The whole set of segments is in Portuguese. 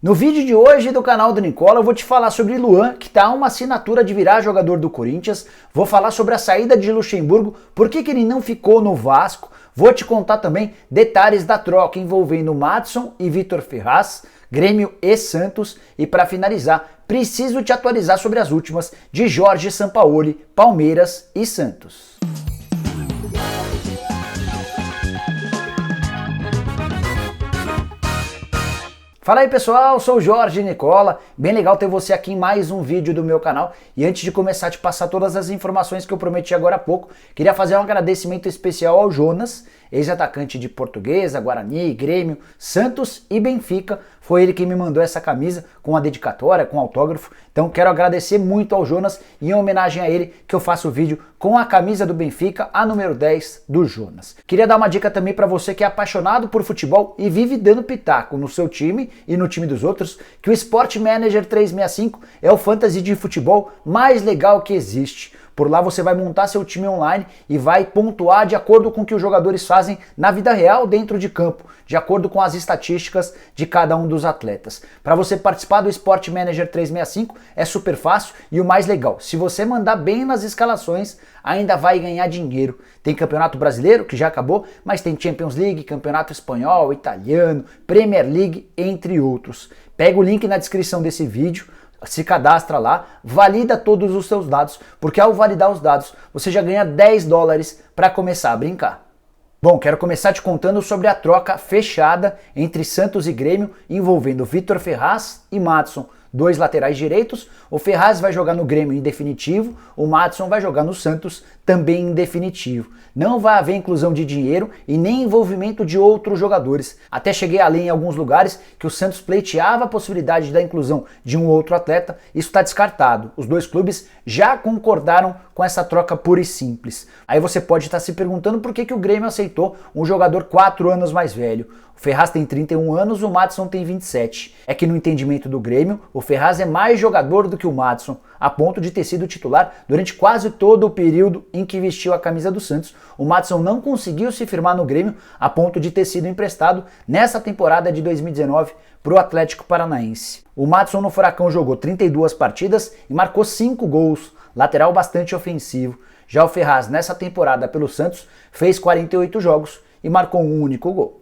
No vídeo de hoje do canal do Nicola eu vou te falar sobre Luan, que tá uma assinatura de virar jogador do Corinthians, vou falar sobre a saída de Luxemburgo, por que ele não ficou no Vasco, vou te contar também detalhes da troca envolvendo Madison e Vitor Ferraz, Grêmio e Santos, e para finalizar, preciso te atualizar sobre as últimas de Jorge Sampaoli, Palmeiras e Santos. Fala aí pessoal, sou o Jorge Nicola, bem legal ter você aqui em mais um vídeo do meu canal. E antes de começar a te passar todas as informações que eu prometi agora há pouco, queria fazer um agradecimento especial ao Jonas, ex-atacante de Portuguesa, Guarani, Grêmio, Santos e Benfica. Foi ele quem me mandou essa camisa com a dedicatória, com autógrafo. Então quero agradecer muito ao Jonas e em homenagem a ele que eu faço o vídeo com a camisa do Benfica, a número 10 do Jonas. Queria dar uma dica também para você que é apaixonado por futebol e vive dando pitaco no seu time e no time dos outros, que o Sport Manager 365 é o fantasy de futebol mais legal que existe. Por lá você vai montar seu time online e vai pontuar de acordo com o que os jogadores fazem na vida real dentro de campo, de acordo com as estatísticas de cada um dos atletas. Para você participar do Sport Manager 365 é super fácil e o mais legal, se você mandar bem nas escalações, ainda vai ganhar dinheiro. Tem Campeonato Brasileiro, que já acabou, mas tem Champions League, Campeonato Espanhol, Italiano, Premier League, entre outros. Pega o link na descrição desse vídeo, se cadastra lá, valida todos os seus dados, porque ao validar os dados você já ganha $10 para começar a brincar. Bom, quero começar te contando sobre a troca fechada entre Santos e Grêmio envolvendo Vitor Ferraz e Madison, dois laterais direitos. O Ferraz vai jogar no Grêmio em definitivo, o Madison vai jogar no Santos também em definitivo. Não vai haver inclusão de dinheiro e nem envolvimento de outros jogadores. Até cheguei a ler em alguns lugares que o Santos pleiteava a possibilidade da inclusão de um outro atleta. Isso está descartado. Os dois clubes já concordaram com essa troca pura e simples. Aí você pode estar se perguntando por que o Grêmio aceitou um jogador 4 anos mais velho. O Ferraz tem 31 anos, o Madison tem 27. É que no entendimento do Grêmio, o Ferraz é mais jogador do que o Madison, a ponto de ter sido titular durante quase todo o período em que vestiu a camisa do Santos. O Madison não conseguiu se firmar no Grêmio, a ponto de ter sido emprestado nessa temporada de 2019 para o Atlético Paranaense. O Madison no Furacão jogou 32 partidas e marcou 5 gols, lateral bastante ofensivo. Já o Ferraz nessa temporada pelo Santos fez 48 jogos e marcou um único gol.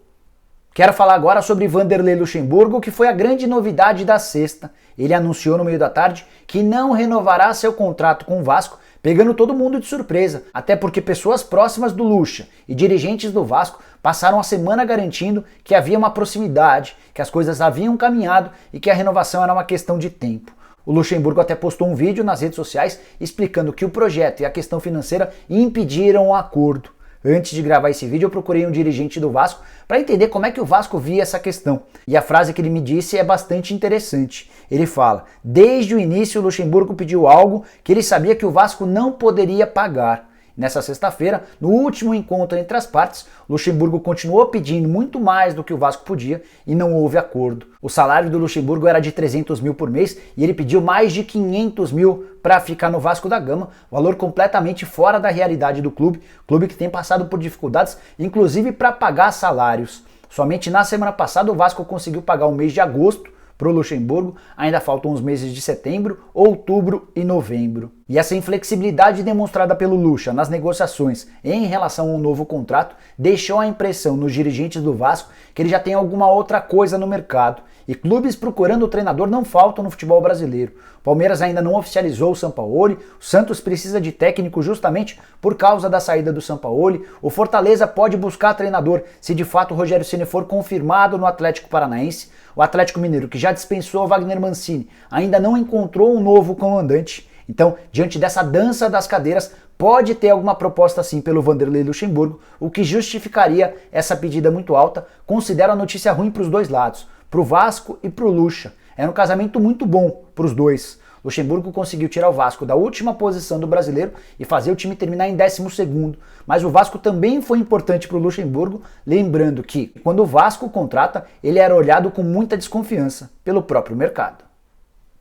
Quero falar agora sobre Vanderlei Luxemburgo, que foi a grande novidade da sexta. Ele anunciou no meio da tarde que não renovará seu contrato com o Vasco, pegando todo mundo de surpresa, até porque pessoas próximas do Luxa e dirigentes do Vasco passaram a semana garantindo que havia uma proximidade, que as coisas haviam caminhado e que a renovação era uma questão de tempo. O Luxemburgo até postou um vídeo nas redes sociais explicando que o projeto e a questão financeira impediram o acordo. Antes de gravar esse vídeo eu procurei um dirigente do Vasco para entender como é que o Vasco via essa questão. E a frase que ele me disse é bastante interessante. Ele fala: desde o início o Luxemburgo pediu algo que ele sabia que o Vasco não poderia pagar. Nessa sexta-feira, no último encontro entre as partes, Luxemburgo continuou pedindo muito mais do que o Vasco podia e não houve acordo. O salário do Luxemburgo era de 300 mil por mês e ele pediu mais de 500 mil para ficar no Vasco da Gama, valor completamente fora da realidade do clube que tem passado por dificuldades, inclusive para pagar salários. Somente na semana passada o Vasco conseguiu pagar o mês de agosto para o Luxemburgo, ainda faltam os meses de setembro, outubro e novembro. E essa inflexibilidade demonstrada pelo Luxa nas negociações em relação ao novo contrato deixou a impressão nos dirigentes do Vasco que ele já tem alguma outra coisa no mercado. E clubes procurando o treinador não faltam no futebol brasileiro. O Palmeiras ainda não oficializou o Sampaoli, o Santos precisa de técnico justamente por causa da saída do Sampaoli, o Fortaleza pode buscar treinador se de fato o Rogério Ceni for confirmado no Atlético Paranaense, o Atlético Mineiro, que já dispensou o Wagner Mancini, ainda não encontrou um novo comandante. Então, diante dessa dança das cadeiras, pode ter alguma proposta sim pelo Vanderlei Luxemburgo, o que justificaria essa pedida muito alta. Considero a notícia ruim para os dois lados, para o Vasco e para o Luxa. Era um casamento muito bom para os dois. Luxemburgo conseguiu tirar o Vasco da última posição do Brasileiro e fazer o time terminar em 12º, mas o Vasco também foi importante para o Luxemburgo, lembrando que quando o Vasco contrata, ele era olhado com muita desconfiança pelo próprio mercado.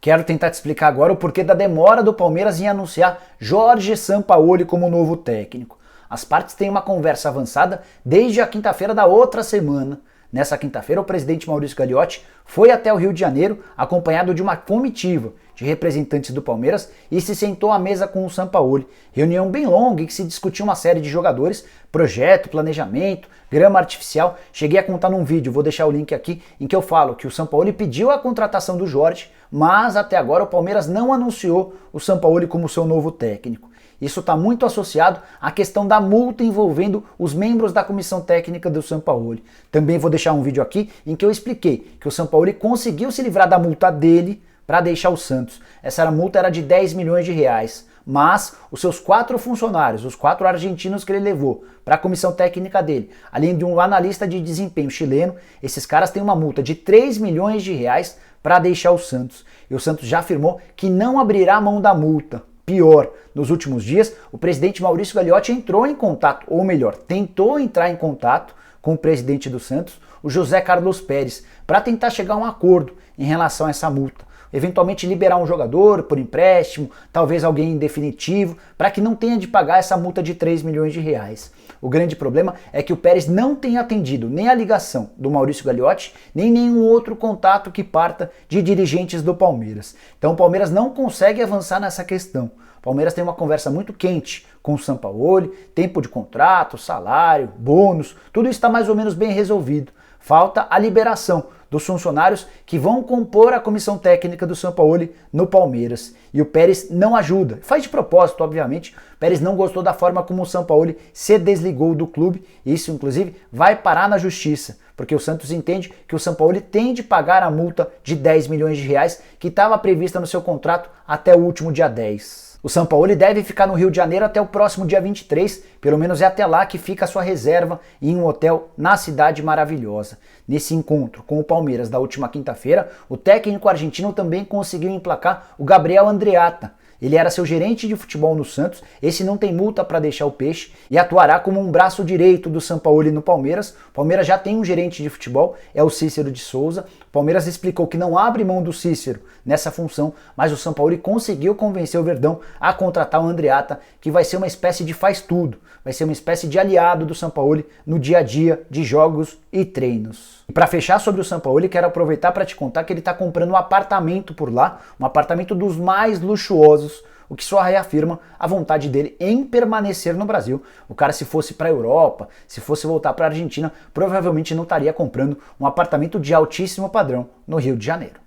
Quero tentar te explicar agora o porquê da demora do Palmeiras em anunciar Jorge Sampaoli como novo técnico. As partes têm uma conversa avançada desde a quinta-feira da outra semana. Nessa quinta-feira, o presidente Maurício Gagliotti foi até o Rio de Janeiro acompanhado de uma comitiva de representantes do Palmeiras e se sentou à mesa com o Sampaoli. Reunião bem longa em que se discutiu uma série de jogadores, projeto, planejamento, grama artificial. Cheguei a contar num vídeo, vou deixar o link aqui, em que eu falo que o Sampaoli pediu a contratação do Jorge, mas até agora o Palmeiras não anunciou o Sampaoli como seu novo técnico. Isso está muito associado à questão da multa envolvendo os membros da comissão técnica do Sampaoli. Também vou deixar um vídeo aqui em que eu expliquei que o Sampaoli conseguiu se livrar da multa dele para deixar o Santos. Essa multa era de 10 milhões de reais, mas os seus 4 funcionários, os 4 argentinos que ele levou para a comissão técnica dele, além de um analista de desempenho chileno, esses caras têm uma multa de 3 milhões de reais para deixar o Santos. E o Santos já afirmou que não abrirá mão da multa. Pior, nos últimos dias, o presidente Maurício Gagliotti entrou em contato, ou melhor, tentou entrar em contato com o presidente do Santos, o José Carlos Pérez, para tentar chegar a um acordo em relação a essa multa. Eventualmente liberar um jogador por empréstimo, talvez alguém em definitivo, para que não tenha de pagar essa multa de 3 milhões de reais. O grande problema é que o Pérez não tem atendido nem a ligação do Maurício Gagliotti, nem nenhum outro contato que parta de dirigentes do Palmeiras. Então o Palmeiras não consegue avançar nessa questão. O Palmeiras tem uma conversa muito quente com o Sampaoli, tempo de contrato, salário, bônus, tudo está mais ou menos bem resolvido. Falta a liberação dos funcionários que vão compor a comissão técnica do Sampaoli no Palmeiras. E o Pérez não ajuda. Faz de propósito, obviamente. O Pérez não gostou da forma como o Sampaoli se desligou do clube. Isso, inclusive, vai parar na justiça, porque o Santos entende que o Sampaoli tem de pagar a multa de 10 milhões de reais que estava prevista no seu contrato até o último dia 10. O Sampaoli deve ficar no Rio de Janeiro até o próximo dia 23, pelo menos é até lá que fica a sua reserva em um hotel na Cidade Maravilhosa. Nesse encontro com o Palmeiras da última quinta-feira, o técnico argentino também conseguiu emplacar o Gabriel Andreatta. Ele era seu gerente de futebol no Santos, esse não tem multa para deixar o peixe e atuará como um braço direito do Sampaoli no Palmeiras. O Palmeiras já tem um gerente de futebol, é o Cícero de Souza. O Palmeiras explicou que não abre mão do Cícero nessa função, mas o Sampaoli conseguiu convencer o Verdão a contratar o Andreatta, que vai ser uma espécie de faz-tudo, vai ser uma espécie de aliado do Sampaoli no dia a dia de jogos e treinos. E para fechar sobre o Sampaoli, quero aproveitar para te contar que ele está comprando um apartamento por lá, um apartamento dos mais luxuosos, o que só reafirma a vontade dele em permanecer no Brasil. O cara, se fosse para a Europa, se fosse voltar para a Argentina, provavelmente não estaria comprando um apartamento de altíssimo padrão no Rio de Janeiro.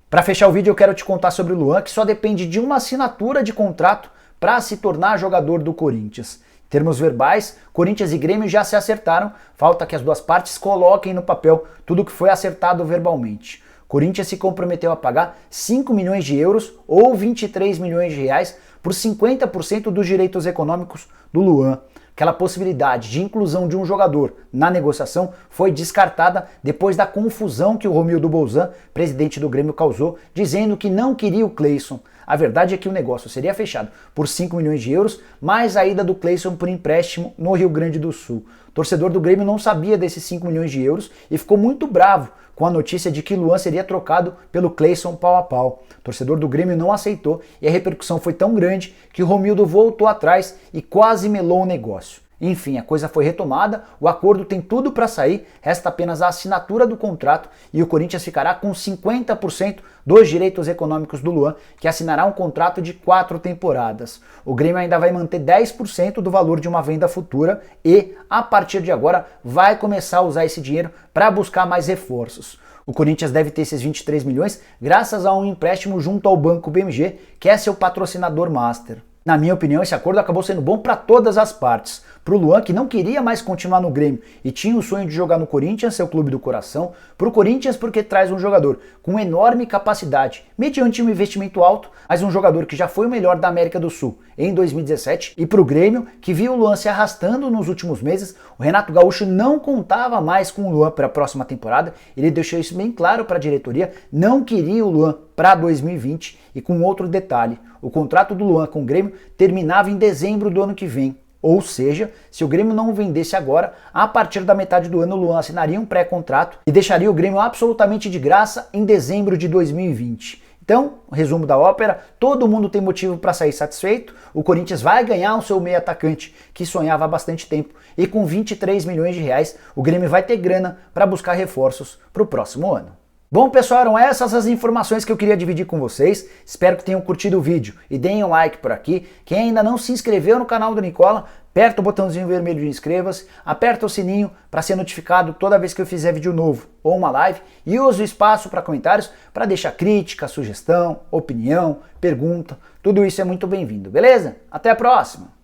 Para fechar o vídeo, eu quero te contar sobre o Luan, que só depende de uma assinatura de contrato para se tornar jogador do Corinthians. Em termos verbais, Corinthians e Grêmio já se acertaram, falta que as duas partes coloquem no papel tudo o que foi acertado verbalmente. Corinthians se comprometeu a pagar 5 milhões de euros ou 23 milhões de reais por 50% dos direitos econômicos do Luan. Aquela possibilidade de inclusão de um jogador na negociação foi descartada depois da confusão que o Romildo Bolzan, presidente do Grêmio, causou, dizendo que não queria o Cleison. A verdade é que o negócio seria fechado por 5 milhões de euros, mais a ida do Cleison por empréstimo no Rio Grande do Sul. O torcedor do Grêmio não sabia desses 5 milhões de euros e ficou muito bravo com a notícia de que Luan seria trocado pelo Cleison pau a pau. O torcedor do Grêmio não aceitou e a repercussão foi tão grande que o Romildo voltou atrás e quase melou o negócio. Enfim, a coisa foi retomada, o acordo tem tudo para sair, resta apenas a assinatura do contrato e o Corinthians ficará com 50% dos direitos econômicos do Luan, que assinará um contrato de 4 temporadas. O Grêmio ainda vai manter 10% do valor de uma venda futura e, a partir de agora, vai começar a usar esse dinheiro para buscar mais reforços. O Corinthians deve ter esses 23 milhões graças a um empréstimo junto ao Banco BMG, que é seu patrocinador master. Na minha opinião, esse acordo acabou sendo bom para todas as partes. Para o Luan, que não queria mais continuar no Grêmio e tinha o sonho de jogar no Corinthians, seu clube do coração. Para o Corinthians, porque traz um jogador com enorme capacidade, mediante um investimento alto, mas um jogador que já foi o melhor da América do Sul em 2017. E para o Grêmio, que viu o Luan se arrastando nos últimos meses, o Renato Gaúcho não contava mais com o Luan para a próxima temporada. Ele deixou isso bem claro para a diretoria, não queria o Luan para 2020. E com outro detalhe, o contrato do Luan com o Grêmio terminava em dezembro do ano que vem. Ou seja, se o Grêmio não o vendesse agora, a partir da metade do ano o Luan assinaria um pré-contrato e deixaria o Grêmio absolutamente de graça em dezembro de 2020. Então, resumo da ópera, todo mundo tem motivo para sair satisfeito, o Corinthians vai ganhar o seu meio atacante, que sonhava há bastante tempo, e com 23 milhões de reais, o Grêmio vai ter grana para buscar reforços para o próximo ano. Bom pessoal, eram essas as informações que eu queria dividir com vocês, espero que tenham curtido o vídeo e deem um like por aqui. Quem ainda não se inscreveu no canal do Nicola, aperta o botãozinho vermelho de inscreva-se, aperta o sininho para ser notificado toda vez que eu fizer vídeo novo ou uma live e use o espaço para comentários para deixar crítica, sugestão, opinião, pergunta, tudo isso é muito bem-vindo, beleza? Até a próxima!